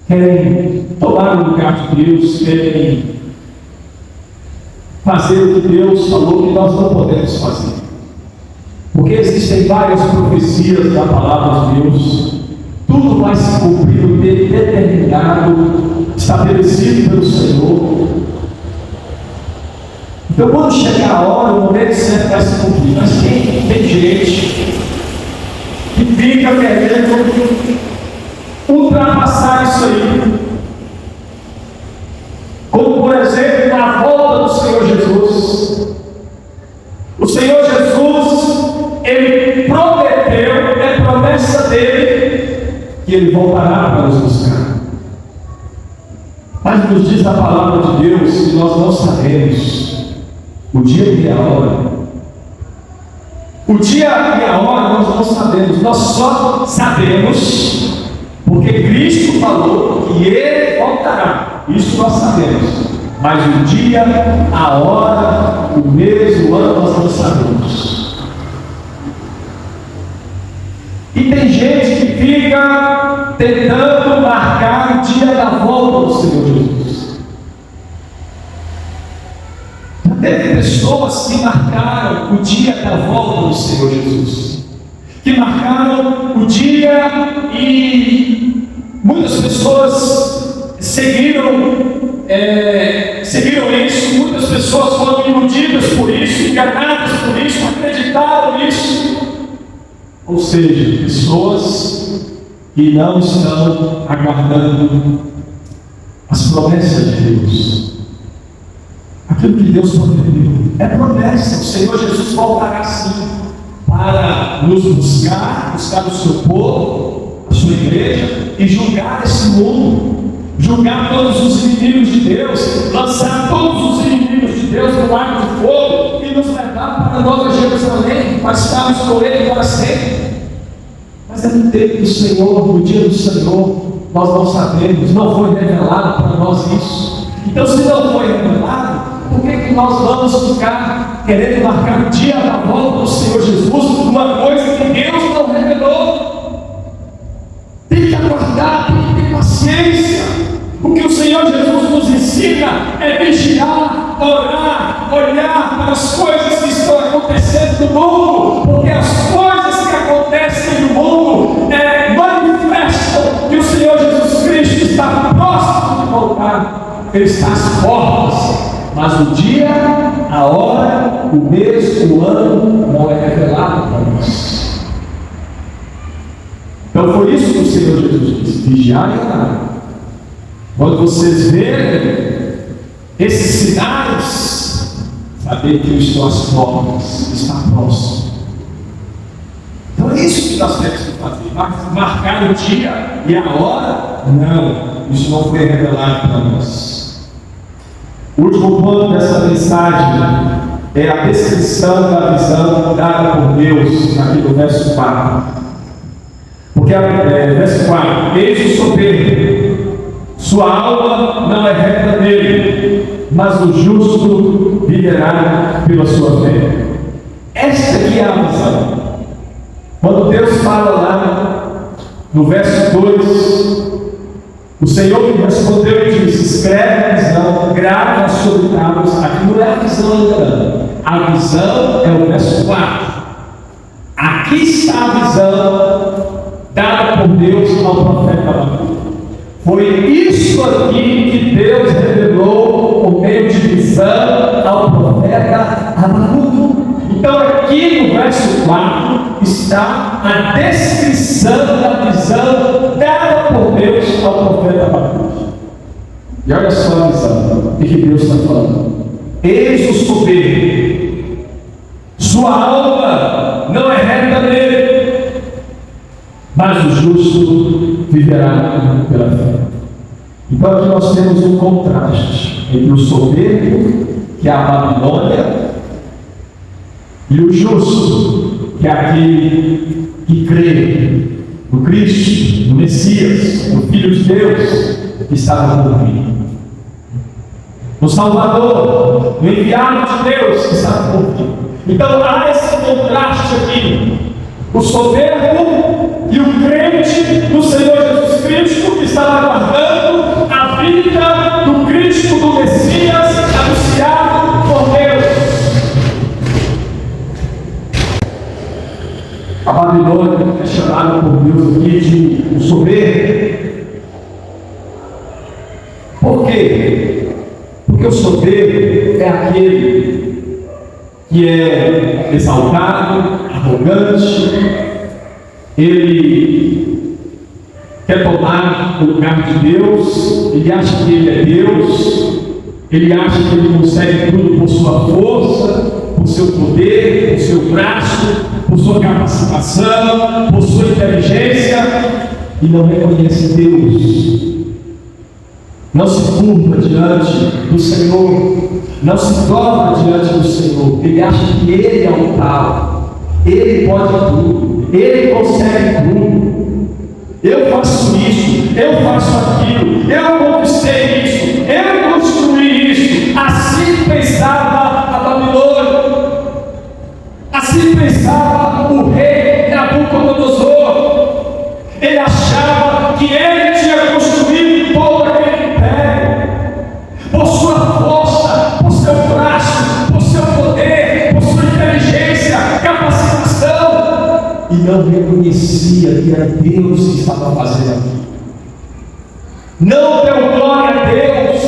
querem tomar o lugar de Deus, querem fazer o que Deus falou que nós não podemos fazer. Porque existem várias profecias da palavra de Deus, tudo vai se cumprir no tempo determinado, estabelecido pelo Senhor. Então, quando chegar a hora, o momento certo vai se cumprir. Mas tem gente que fica querendo ultrapassar isso aí. Como, por exemplo, na volta do Senhor Jesus. O Senhor Jesus, Ele prometeu, é promessa dele, que Ele voltará para nos buscar. Mas nos diz a palavra de Deus que nós não sabemos o dia e a hora. O dia e a hora nós não sabemos, nós só sabemos porque Cristo falou que Ele voltará. Isso nós sabemos. Mas o dia, a hora, o mês, o ano nós não sabemos. E tem gente que fica tentando marcar o dia da volta do Senhor Jesus. Já teve pessoas que marcaram o dia da volta do Senhor Jesus, que marcaram o dia, e muitas pessoas seguiram isso, muitas pessoas foram iludidas por isso, enganadas por isso, acreditaram nisso. Ou seja, pessoas que não estão aguardando as promessas de Deus. Aquilo que Deus prometeu é promessa. O Senhor Jesus voltará sim para nos buscar o seu povo, a sua igreja, e julgar esse mundo, julgar todos os inimigos de Deus, lançar todos os inimigos de Deus no lago de fogo e nos levar para a Nova Jerusalém, para estarmos com Ele para sempre. Mas é no tempo do Senhor, no dia do Senhor, nós não sabemos, não foi revelado para nós isso. Então, se não foi revelado, por que nós vamos ficar querendo marcar o dia da volta do Senhor Jesus, uma coisa que Deus não revelou? Tem que aguardar, tem que ter paciência. O que o Senhor Jesus nos ensina é vigiar, orar, olhar para as coisas que estão acontecendo no mundo, porque as coisas que acontecem no mundo manifestam que o Senhor Jesus Cristo está próximo de voltar. Ele está às portas, mas o dia, a hora, o mês, o ano não é revelado para nós. Então foi isso que o Senhor Jesus disse: vigiar e orar. Quando vocês verem esses sinais, saber que eu estou às portas, está próximo. Então é isso que nós temos que fazer. Marcar o dia e a hora? Não, isso não foi revelado para nós. O último ponto dessa mensagem é a descrição da visão dada por Deus, aqui no verso 4. Porque, verso 4: eis o soberbo, sua alma não é reta nele, mas o justo viverá pela sua fé. Esta aqui é a visão. Quando Deus fala lá no verso 2, o Senhor me respondeu e disse: escreve a visão, grava sobre tábuas. Aqui não é a visão ainda, a visão é o verso 4. Aqui está a visão dada por Deus ao profeta Abacuque. Foi isso aqui que Deus revelou por meio de visão ao profeta Abacuque. Então aqui no verso 4 está a descrição da visão dada por Deus ao profeta Abacuque. E olha só a visão, o que Deus está falando: eis o soberbo, sua alma não é reta nele, mas o justo viverá pela fé. Então aqui nós temos um contraste entre o soberbo, que é a Babilônia, e o justo, que é aquele que crê no Cristo, no Messias, no Filho de Deus, que estava por vir, no Salvador, no enviado de Deus que estava por vir. Então há esse contraste aqui: o soberbo e o crente no Senhor Jesus Cristo, que estava aguardando a vinda do Cristo, do Messias, anunciado por Deus. A Babilônia é chamada por Deus aqui de o soberbo. Por quê? Porque o soberbo é aquele que é exaltado, arrogante, ele quer tomar o lugar de Deus, ele acha que ele é Deus, ele acha que ele consegue tudo por sua força, por seu poder, por seu braço, por sua capacitação, por sua inteligência, e não reconhece Deus. Não se curva diante do Senhor, não se dobra diante do Senhor. Ele acha que Ele é o tal, Ele pode tudo, Ele consegue tudo. Eu faço isso, eu faço aquilo, eu conquistei isso, eu construí isso. Assim pensava a Babilônia, assim pensava o rei Nabucodonosor. Ele achava que ele tinha construído todo aquele império, por sua força, por seu braço, por seu poder, por sua inteligência, capacitação, e não reconhecia que era Deus que estava fazendo aquilo. Não deu glória a Deus,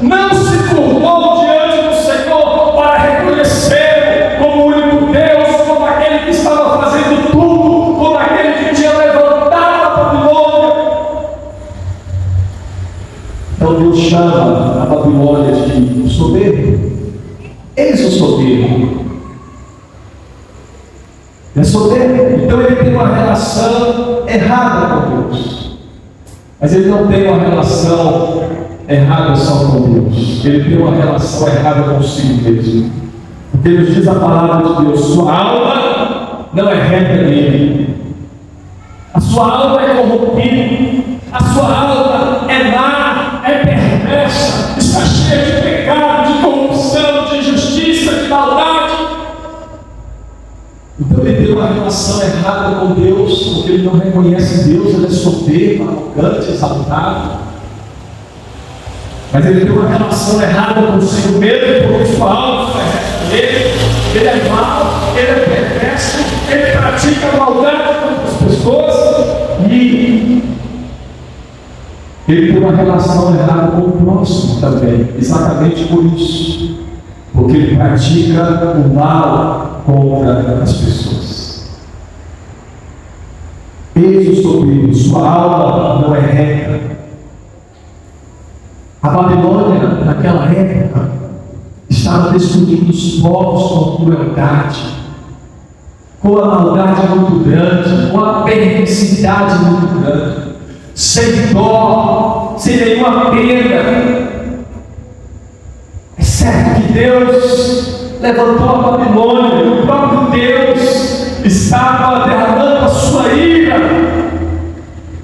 não se curvou diante do Senhor para reconhecer como o único Deus, como aquele que estava fazendo tudo, como aquele que tinha levantado a Babilônia. Então Deus chama a Babilônia de soberbo. Eis o soberbo. É soberbo. Então ele tem uma relação errada com Deus. Mas ele não tem uma relação errada só com Deus. Ele tem uma relação errada consigo mesmo. Porque nos diz a palavra de Deus: sua alma não é reta nele. A sua alma é corrompida. A sua alma é má, é perversa, está cheia de pecado, de corrupção, de injustiça, de maldade. Então ele tem uma relação errada com Deus, porque ele não reconhece Deus, ele é soberbo, arrogante, exaltado. Mas ele tem uma relação errada consigo mesmo, porque sua alma não é reta nele. Ele é mau, ele é perverso, ele pratica maldade contra as pessoas e ele tem uma relação errada com o próximo também, exatamente por isso, porque ele pratica o mal contra as pessoas. Eis o soberbo, sua alma não é reta. A Babilônia, naquela época, estava destruindo os povos com crueldade, com a maldade muito grande, com a perversidade muito grande, sem dó, sem nenhuma pena. É certo que Deus levantou a Babilônia, e o próprio Deus estava derramando a sua ira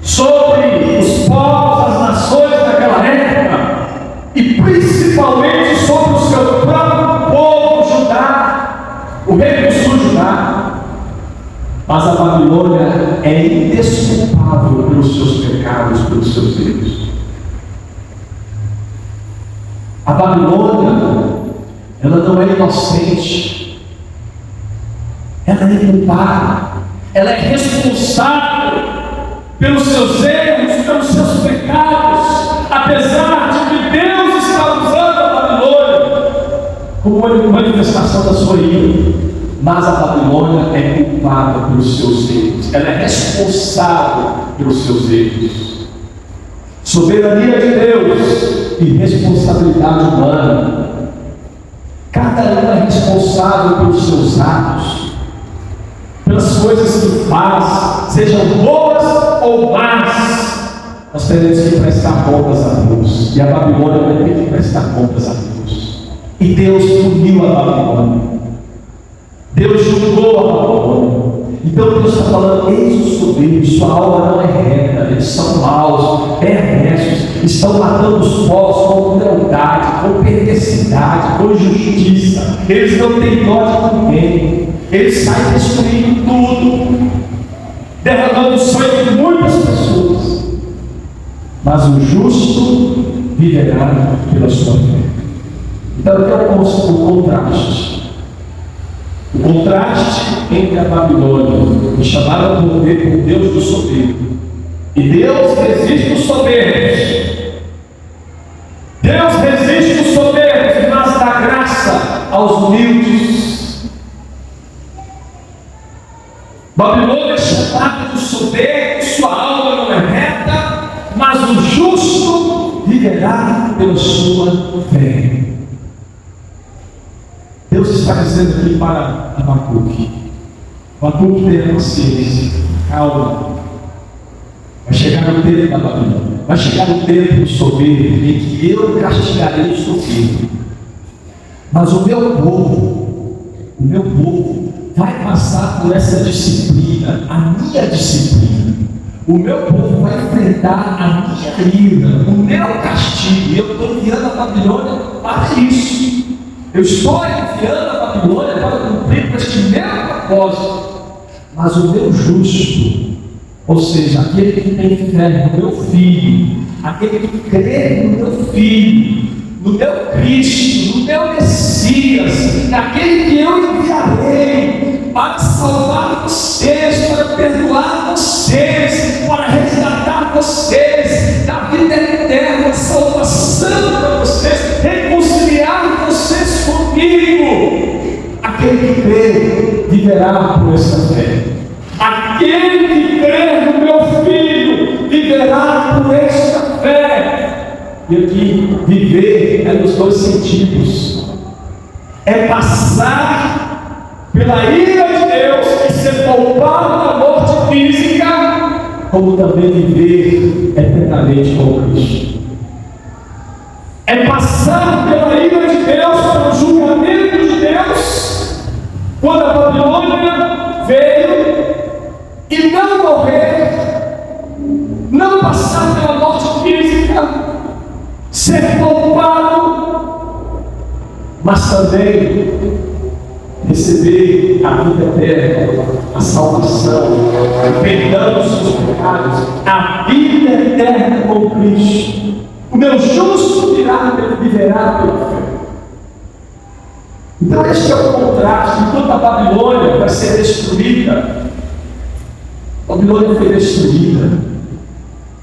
sobre os povos, as nações daquela época, e principalmente sobre o seu próprio povo, Judá, o rei do sul, Judá. Mas a Babilônia é indesculpável pelos seus pecados, pelos seus erros. A Babilônia, ela não é inocente, ela é culpada, ela é responsável pelos seus erros, pelos seus pecados, apesar de que Deus está usando a Babilônia como manifestação da sua ira. Mas a Babilônia é culpada pelos seus erros, ela é responsável pelos seus erros. Soberania de Deus e responsabilidade humana. Cada um é responsável pelos seus atos, pelas coisas que faz, sejam boas ou más. Nós teremos que prestar contas a Deus, e a Babilônia vai ter que prestar contas a Deus. E Deus puniu a Babilônia. Deus julgou a Babilônia. Então Deus está falando: eis o soberbo, sua alma não é reta, eles são maus, perversos, estão matando os povos com crueldade, com perversidade, com injustiça. Eles não têm dó de ninguém, eles saem destruindo tudo, derramando o sangue de muitas pessoas. Mas o justo viverá pela sua fé. Então eu quero mostrar o contraste. O contraste entre a Babilônia, chamada por Deus do soberbo, e Deus resiste os soberbos. Deus resiste os soberbos, mas dá graça aos humildes. Babilônia é chamada de soberbo, sua alma não é reta, mas o justo viverá pela sua fé. Deus está dizendo aqui para Abacuque: Abacuque, tenha paciência, calma. Vai chegar o tempo da Babilônia, vai chegar o tempo do soberbo, em que eu castigarei o soberbo. Mas o meu povo vai passar por essa disciplina, a minha disciplina. O meu povo vai enfrentar a minha ira, o meu castigo. E eu estou enviando a Babilônia para isso. Eu estou enviando a Babilônia para cumprir com este meu propósito. Mas o meu justo, ou seja, aquele que tem fé no meu filho, aquele que crê no meu filho, no meu Cristo, no meu Messias, naquele que eu enviarei para salvar vocês, para perdoar vocês, para resgatar vocês da vida eterna, salvação para vocês, reconciliar vocês comigo. Aquele que crê viverá por essa fé. Aquele que crê no meu filho viverá por esta fé. E aqui, viver é nos dois sentidos: é passar pela ira de Deus e ser poupado da morte física, como também viver eternamente com Cristo. É passar pela ira de Deus, pelo julgamento de Deus, quando a Babilônia veio, e não morrer, não passar pela morte física, ser poupado, mas também receber a vida eterna, a salvação, o perdão dos seus pecados, a vida eterna com Cristo. O meu justo viverá pela fé. Então este é o contraste. Enquanto a Babilônia vai ser destruída, a Babilônia foi destruída,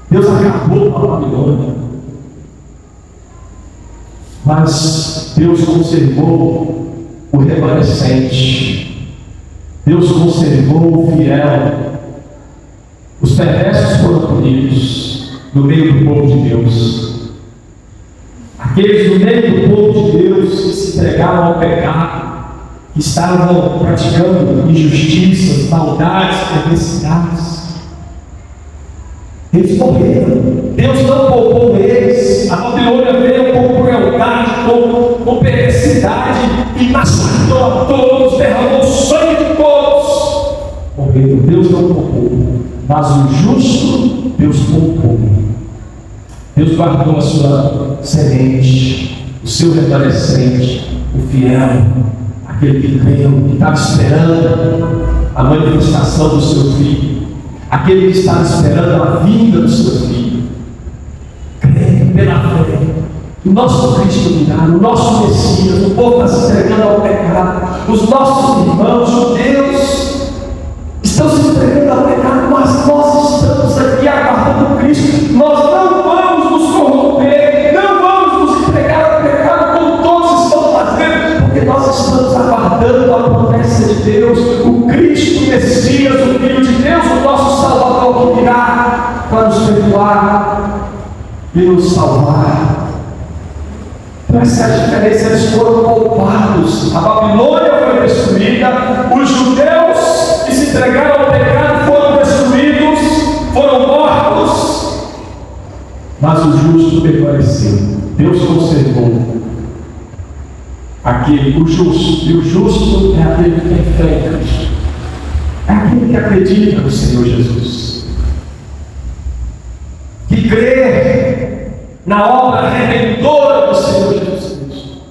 Deus acabou com a Babilônia, mas Deus conservou o remanescente, Deus conservou o fiel. Os perversos foram punidos no meio do povo de Deus. Aqueles no meio do povo de Deus que se entregaram ao pecado, que estavam praticando injustiças, maldades, perversidades, eles morreram. Deus não poupou eles. A Babilônia veio com crueldade, com perversidade, e massacrou a todos, derramou o sangue de todos. Morreram. Deus não poupou, mas o justo Deus poupou. Deus guardou a sua semente, o seu remanescente, o fiel, aquele que creu, que estava esperando a manifestação do seu filho, aquele que estava esperando a vinda do seu filho. Creio pela fé. O nosso Cristo virá, o nosso Messias, o povo está se entregando ao pecado. Os nossos irmãos judeus estão se entregando ao pecado, mas nós estamos aqui aguardando Cristo. Nós não vamos nos corromper, não vamos nos entregar ao pecado como todos estão fazendo, porque nós estamos aguardando a promessa de Deus, o Cristo Messias, o Filho de Deus, o nosso Salvador, que virá para nos perdoar e nos salvar. Então essa é a diferença. Eles foram poupados. A Babilônia foi destruída, os judeus que se entregaram ao pecado foram destruídos, foram mortos, mas o justo permaneceu. Deus conservou aquele, o justo. E o justo é aquele que tem fé em Cristo, é aquele que acredita no Senhor Jesus, que crê na obra redentora do Senhor Jesus Cristo.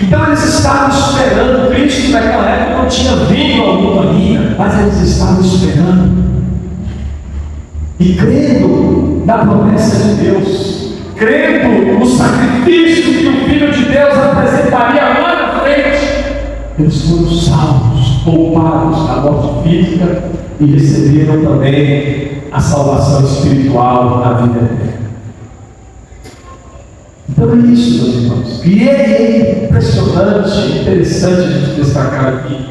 Então eles estavam esperando Cristo. Naquela época não tinha vindo ao mundo ainda, mas eles estavam esperando e crendo na promessa de Deus, crendo no sacrifício que o Filho de Deus apresentaria lá na frente. Eles foram salvos, poupados da morte física e receberam também a salvação espiritual na vida eterna. Então é isso, meus irmãos. E é impressionante, interessante a gente destacar aqui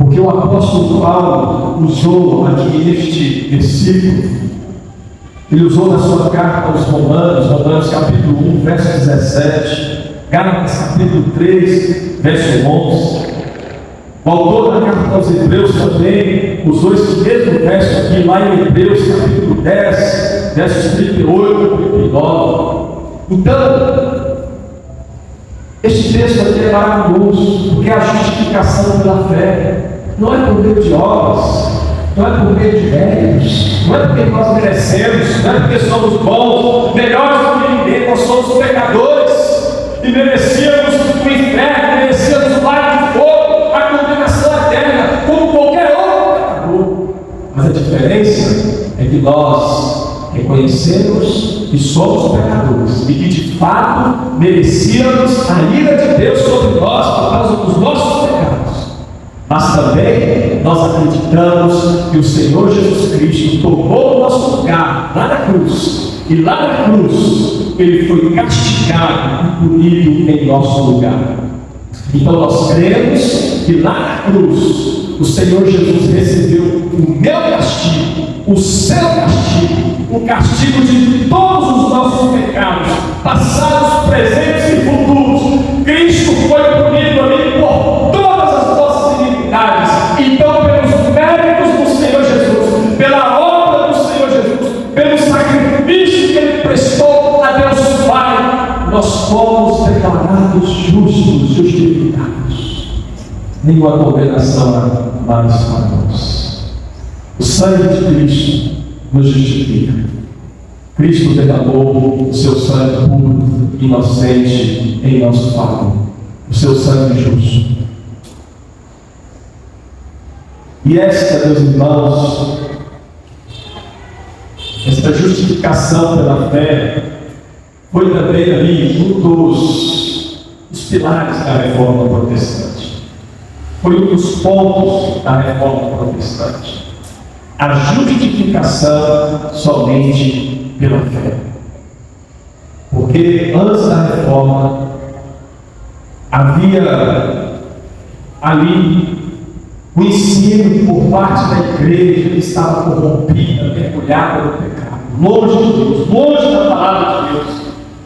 Porque o apóstolo Paulo usou aqui neste versículo, ele usou na sua carta aos Romanos capítulo 1, verso 17, Gálatas capítulo 3, verso 11. O autor da carta aos Hebreus também usou esse mesmo verso aqui, lá em Hebreus capítulo 10, versos 38 e 39. Então, este texto aqui é maravilhoso, porque é a justificação pela fé. Não é por meio de obras, não é por meio de méritos, não é porque nós merecemos, não é porque somos bons, melhores do que ninguém, nós somos pecadores e merecíamos o inferno, merecíamos o lago de fogo, a condenação eterna, como qualquer outro pecador. Mas a diferença é que nós reconhecemos que somos pecadores e que de fato merecíamos a ira de Deus sobre nós por causa dos nossos pecados. Mas também nós acreditamos que o Senhor Jesus Cristo tomou o nosso lugar lá na cruz. E lá na cruz Ele foi castigado e punido em nosso lugar. Então nós cremos que lá na cruz o Senhor Jesus recebeu o meu castigo, o seu castigo, o castigo de todos os nossos pecados, passados, presentes e futuros. Cristo foi punido ali por todas as nossas iniquidades. Então, pelos méritos do Senhor Jesus, pela obra do Senhor Jesus, pelo sacrifício que Ele prestou a Deus Pai, nós fomos declarados justos, justificados. Nenhuma condenação mais para nós. O sangue de Cristo nos justifica. Cristo derramou o seu sangue puro, inocente, em nosso favor. O seu sangue justo. E esta, meus irmãos, esta justificação pela fé foi também ali um dos pilares da reforma protestante. Foi um dos pontos da reforma protestante. A justificação somente pela fé. Porque antes da reforma havia ali o ensino por parte da igreja que estava corrompida, mergulhada no pecado, longe de Deus, longe da palavra de Deus.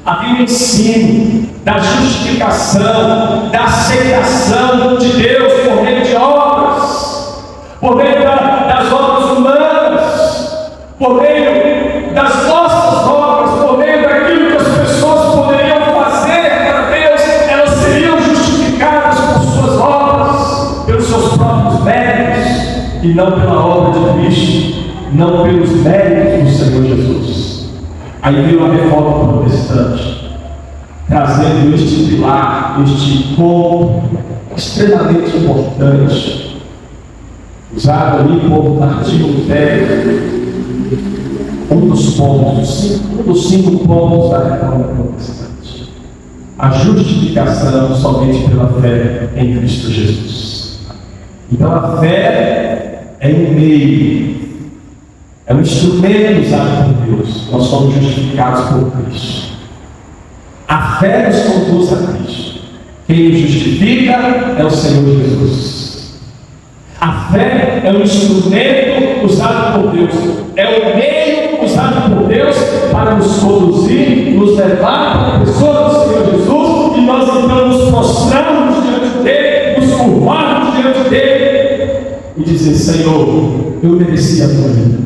Havia o ensino da justificação, da aceitação de Deus por meio de obras, por meio das obras humanas, por meio das nossas obras, por meio daquilo que as pessoas poderiam fazer para Deus. Elas seriam justificadas por suas obras, pelos seus próprios méritos, e não pela obra de Cristo, não pelos méritos do Senhor Jesus. Aí veio a reforma protestante, trazendo este pilar, este ponto extremamente importante, usado ali por Martinho Lutero, um dos cinco pontos da reforma protestante. A justificação somente pela fé em Cristo Jesus. Então a fé é um meio, é um instrumento usado por Deus. Nós somos justificados por Cristo. A fé nos conduz a Cristo. Quem nos justifica é o Senhor Jesus. A fé é um instrumento usado por Deus. É o meio usado por Deus para nos conduzir, nos levar para a pessoa do Senhor Jesus, e nós então nos prostrarmos diante dele, nos curvarmos diante dele e dizer: Senhor, eu mereci a tua vida,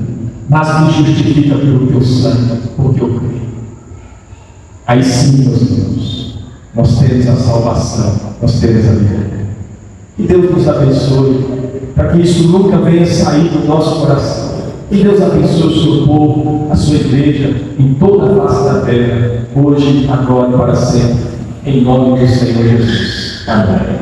mas me justifica pelo teu sangue, porque eu creio. Aí sim, meus irmãos, nós temos a salvação, nós temos a vida. E Deus nos abençoe, para que isso nunca venha sair do nosso coração. E Deus abençoe o seu povo, a sua igreja, em toda a face da terra, hoje, agora e para sempre, em nome do Senhor Jesus. Amém.